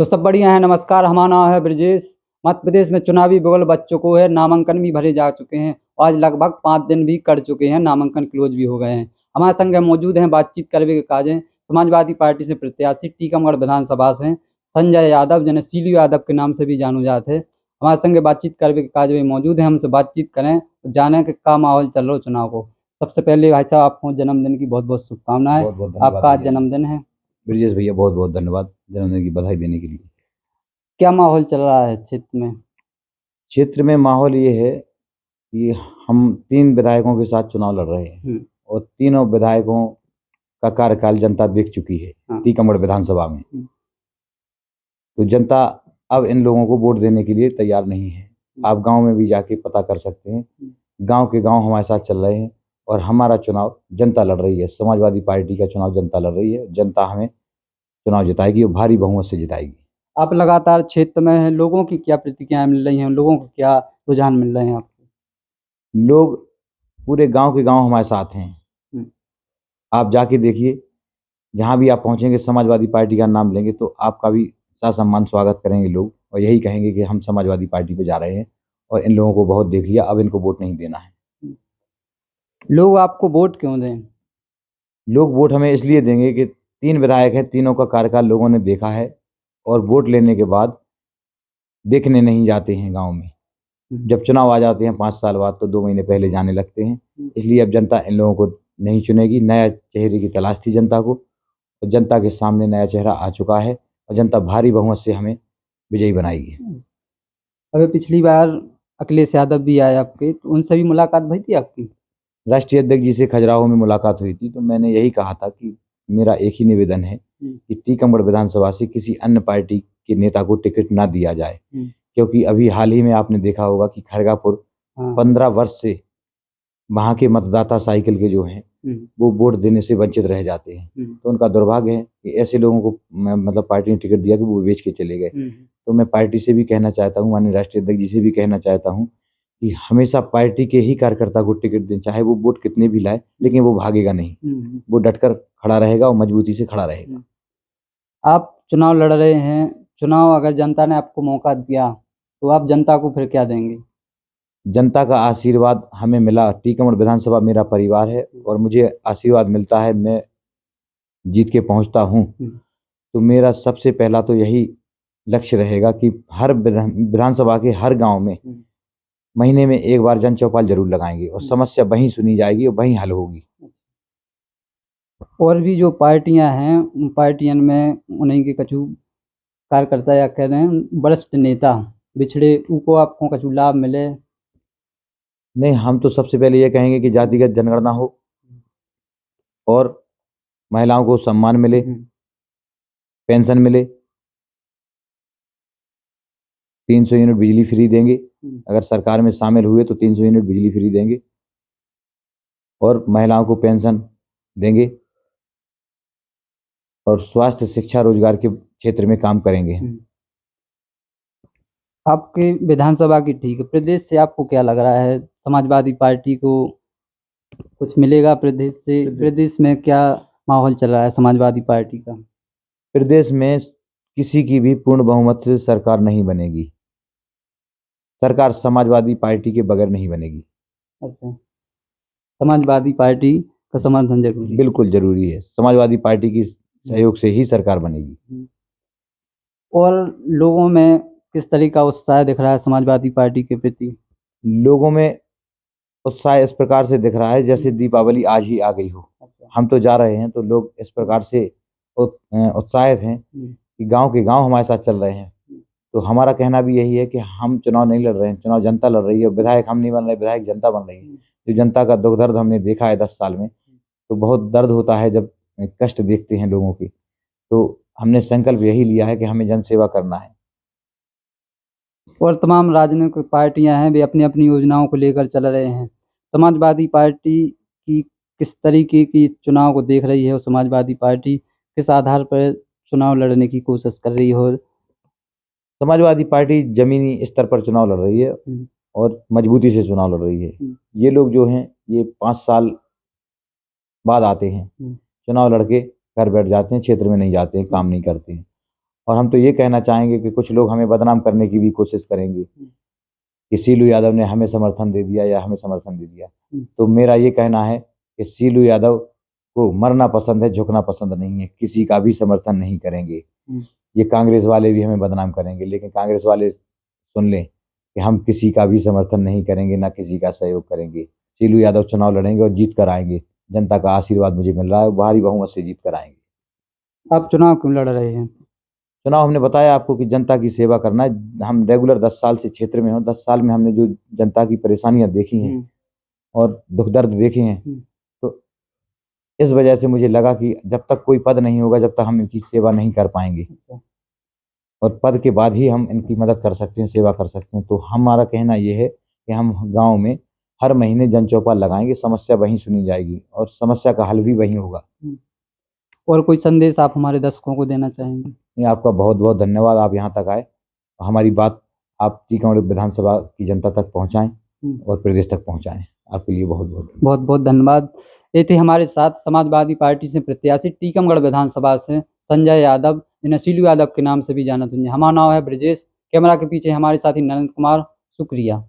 तो सब बढ़िया है। नमस्कार, हमारा नाम है ब्रजेश। मध्य प्रदेश में चुनावी बगल बच चुको है, नामांकन भी भरे जा चुके हैं। आज लगभग 5 दिन भी कर चुके हैं, नामांकन क्लोज भी हो गए हैं। हमारे संग मौजूद हैं बातचीत करने के काज हैं समाजवादी पार्टी से प्रत्याशी टीकमगढ़ विधानसभा से संजय यादव, जिन्हें सीलू यादव के नाम से भी जानो जाते हैं। हमारे संग बातचीत करने के काज में मौजूद हैं, हमसे बातचीत करें तो जाने कि का माहौल चल रहा है चुनाव को। सबसे पहले भाई साहब, आपको जन्मदिन की बहुत बहुत शुभकामनाएं। बहुत बहुत धन्यवाद आपका आज भैया। जन्मदिन है। ब्रिजेश भैया, बहुत बहुत धन्यवाद जन्मदिन की बधाई देने के लिए। क्या माहौल चल रहा है क्षेत्र में? क्षेत्र में माहौल ये है कि हम 3 विधायकों के साथ चुनाव लड़ रहे हैं और तीनों विधायकों का कार्यकाल जनता देख चुकी है हाँ। टीकमगढ़ विधानसभा में। तो जनता अब इन लोगों को वोट देने के लिए तैयार नहीं है। आप गांव में भी जाके पता कर सकते हैं, गांव के गांव हमारे साथ चल रहे हैं और हमारा चुनाव जनता लड़ रही है। समाजवादी पार्टी का चुनाव जनता लड़ रही है। जनता हमें चुनाव जिताएगी और भारी बहुमत से जिताएगी। आप लगातार क्षेत्र में हैं, लोगों की क्या प्रतिक्रियाएं मिल रही हैं, लोगों को क्या रुझान मिल रहे हैं आपको? लोग पूरे गांव के गांव हमारे साथ हैं। हम्म। आप जाके देखिए, जहां भी आप पहुंचेंगे समाजवादी पार्टी का नाम लेंगे तो आपका भी ससम्मान स्वागत करेंगे लोग और यही कहेंगे कि हम समाजवादी पार्टी पे जा रहे हैं और इन लोगों को बहुत देख लिया, अब इनको वोट नहीं देना है। लोग आपको वोट क्यों दें? लोग वोट हमें इसलिए देंगे कि 3 विधायक हैं, तीनों का कार्यकाल लोगों ने देखा है और वोट लेने के बाद देखने नहीं जाते हैं गांव में। जब चुनाव आ जाते हैं 5 साल बाद तो 2 महीने पहले जाने लगते हैं। इसलिए अब जनता इन लोगों को नहीं चुनेगी। नया चेहरे की तलाश थी जनता को और जनता के सामने नया चेहरा आ चुका है और जनता भारी बहुमत से हमें विजयी बनाएगी। अभी पिछली बार अखिलेश यादव भी आए आपके, तो उनसे भी मुलाकात भई थी आपकी? राष्ट्रीय अध्यक्ष जी से खजुराहो में मुलाकात हुई थी तो मैंने यही कहा था कि मेरा एक ही निवेदन है कि टीकमगढ़ विधानसभा से किसी अन्य पार्टी के नेता को टिकट ना दिया जाए, क्योंकि अभी हाल ही में आपने देखा होगा कि खरगापुर 15 वर्ष से वहाँ के मतदाता साइकिल के जो हैं वो वोट देने से वंचित रह जाते हैं। तो उनका दुर्भाग्य है कि ऐसे लोगों को मतलब पार्टी ने टिकट दिया कि वो बेच के चले गए। तो मैं पार्टी से भी कहना चाहता हूँ, माननीय राष्ट्रीय अध्यक्ष जी से भी कहना चाहता हूँ कि हमेशा पार्टी के ही कार्यकर्ता को टिकट दें, चाहे वो वोट कितने भी लाए, लेकिन वो भागेगा नहीं, वो डटकर खड़ा रहेगा और मजबूती से खड़ा रहेगा। आप चुनाव लड़ रहे हैं, चुनाव अगर जनता ने आपको मौका दिया तो आप जनता को फिर क्या देंगे? जनता का आशीर्वाद हमें मिला। टीकमगढ़ विधानसभा मेरा परिवार है और मुझे आशीर्वाद मिलता है, मैं जीत के पहुंचता हूं। तो मेरा सबसे पहला तो यही लक्ष्य रहेगा कि हर विधानसभा के हर गांव में महीने में एक बार जन चौपाल जरूर लगाएंगे और समस्या वहीं सुनी जाएगी और वहीं हल होगी। और भी जो पार्टियां हैं, उन पार्टियों में उन्हीं के कछु कार्यकर्ता या कह रहे हैं वरिष्ठ नेता बिछड़े, उनको आपको कछु लाभ मिले? नहीं, हम तो सबसे पहले ये कहेंगे कि जातिगत जनगणना हो और महिलाओं को सम्मान मिले, पेंशन मिले, 300 यूनिट बिजली फ्री देंगे। अगर सरकार में शामिल हुए तो 300 यूनिट बिजली फ्री देंगे और महिलाओं को पेंशन देंगे और स्वास्थ्य, शिक्षा, रोजगार के क्षेत्र में काम करेंगे। आपके विधानसभा की ठीक है, प्रदेश से आपको क्या लग रहा है? समाजवादी पार्टी को कुछ मिलेगा प्रदेश से? प्रदेश में क्या माहौल चल रहा है समाजवादी पार्टी का? प्रदेश में किसी की भी पूर्ण बहुमत से सरकार नहीं बनेगी। सरकार समाजवादी पार्टी के बगैर नहीं बनेगी। अच्छा, समाजवादी पार्टी का समर्थन जरूरी? बिल्कुल जरूरी है। समाजवादी पार्टी की सहयोग से ही सरकार बनेगी। और लोगों में किस तरह का उत्साह दिख रहा है समाजवादी पार्टी के प्रति? लोगों में उत्साह इस प्रकार से दिख रहा है जैसे दीपावली आज ही आ गई हो। हम तो जा रहे हैं तो लोग इस प्रकार से उत्साहित हैं कि गांव के गांव हमारे साथ चल रहे हैं। तो हमारा कहना भी यही है कि हम चुनाव नहीं लड़ रहे हैं, चुनाव जनता लड़ रही है। विधायक हम नहीं बन रहे, विधायक जनता बन रही है। जो जनता का दुख दर्द हमने देखा है 10 साल में, तो बहुत दर्द होता है जब कष्ट देखते हैं लोगों की। तो हमने संकल्प यही लिया है कि हमें जन सेवा करना है। और तमाम राजनीतिक पार्टियां हैं, वे अपनी अपनी योजनाओं को लेकर चल रहे हैं। समाजवादी पार्टी की किस तरीके की चुनाव को देख रही है और समाजवादी पार्टी किस आधार पर चुनाव लड़ने की कोशिश कर रही है? समाजवादी पार्टी जमीनी स्तर पर चुनाव लड़ रही है और मजबूती से चुनाव लड़ रही है। ये लोग जो हैं ये 5 साल बाद आते हैं, चुनाव लड़के घर बैठ जाते हैं, क्षेत्र में नहीं जाते हैं, काम नहीं करते हैं। और हम तो ये कहना चाहेंगे कि कुछ लोग हमें बदनाम करने की भी कोशिश करेंगे कि सीलू यादव ने हमें समर्थन दे दिया या हमें समर्थन दे दिया। तो मेरा ये कहना है कि सीलू यादव को मरना पसंद है, झुकना पसंद नहीं है, किसी का भी समर्थन नहीं करेंगे। ये कांग्रेस वाले भी हमें बदनाम करेंगे, लेकिन कांग्रेस वाले सुन लें कि हम किसी का भी समर्थन नहीं करेंगे, ना किसी का सहयोग करेंगे। सीलू यादव चुनाव लड़ेंगे और जीत कर आएंगे। जनता का आशीर्वाद मुझे मिल रहा है, भारी बहुमत से जीत कर आएंगे। आप चुनाव क्यों लड़ रहे हैं? चुनाव हमने बताया आपको कि जनता की सेवा करना है। हम रेगुलर 10 साल से क्षेत्र में हो, 10 साल में हमने जो जनता की परेशानियां देखी हैं और दुख दर्द देखे हैं, तो इस वजह से मुझे लगा कि जब तक कोई पद नहीं होगा, जब तक हम इनकी सेवा नहीं कर पाएंगे, और पद के बाद ही हम इनकी मदद कर सकते हैं, सेवा कर सकते हैं। तो हमारा कहना ये है कि हम गाँव में हर महीने जन चौपाल लगाएंगे, समस्या वहीं सुनी जाएगी और समस्या का हल भी वहीं होगा। और कोई संदेश आप हमारे दर्शकों को देना चाहेंगे? नहीं, आपका बहुत बहुत धन्यवाद, आप यहाँ तक आए, हमारी बात आप टीकमगढ़ विधानसभा की जनता तक पहुँचाएं और प्रदेश तक पहुँचाएं। आपके लिए बहुत बहुत धन्यवाद। ये थे हमारे साथ समाजवादी पार्टी से प्रत्याशी टीकमगढ़ विधानसभा से संजय यादव, जिन्हें सीलू यादव के नाम से भी जाना जाता है। हमारा नाम है ब्रजेश। कैमरा के पीछे हमारे साथी नरेंद्र कुमार। शुक्रिया।